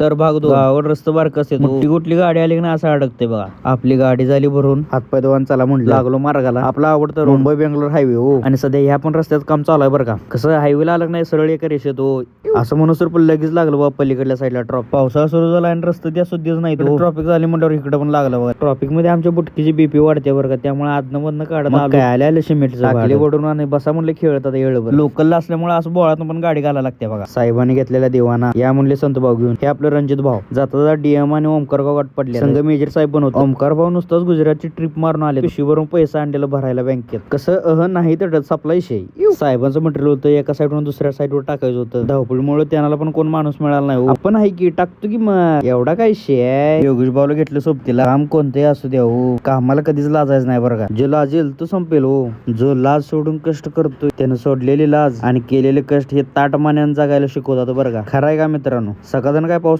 तर भागतो गावावर रस्ता बारकं असते मोठी कुठली गाडी आली की ना असं अडकते बघा. आपली गाडी झाली भरून हातपाय धुवून चला म्हणलं लागलो मार्गाला. आपला आवडतं मुंबई बेंगलोर हायवे हो. आणि सध्या ह्या पण रस्त्यात काम चालू आहे बरं का. कसं हायवेला आलं नाही सरळ एका रेषेत हो. असं म्हणून सर पण लगेच लागलं बाबा पलीकडल्या साईडला ट्रॉफिक. पावसाळा सुरू झाला आणि रस्ते त्या सुद्धीच नाही ट्रॉफिक झाली म्हणल्यावर इकडे पण लागलं बघा. ट्रॉफिक मध्ये आमच्या बुटकीची बीपी वाढते बरं का. त्यामुळे आदनं मधनं काढत काय आले सिमेंटचं टाकले ओढून आणि बसा म्हणले खेळतात येळभर. लोकलला असल्यामुळे असं बोळातून पण गाडी घालायला लागते बघा. साहेबांनी घेतलेला देवाना या म्हणले संत भाऊ घेऊन. हे आपलं रणजित भाऊ जाता डीएम आणि ओमकार गावात पडले संघ मेजर साहेब पण होते. ओमकार भाऊ नुसतंच गुजरातची ट्रिप मारून आले. पिशवीवरून पैसा आणलेला भरायला बँकेत. कसं नाही तर सप्लाय विषय साहेबांचं मटेरियल होतं एका साईडवरून दुसऱ्या साईडवर टाकायचं होतं. धावपळीमुळे त्यांना पण कोण माणूस मिळाला नाही. आपण आहे की टाकतो की मग एवढा काय शे. योगेश भाऊला घेतलं सोबतीला. काम कोणतंही असू द्या हो. कामाला कधीच लाजायचं नाही बरं का. जो लाजेल तो संपेल हो. जो लाज सोडून कष्ट करतोय त्यानं सोडलेली लाज आणि केलेले कष्ट हे ताट मान्यानं जगायला शिकवतात बरं का. खरं आहे का मित्रांनो. सकाळजण काय पाऊस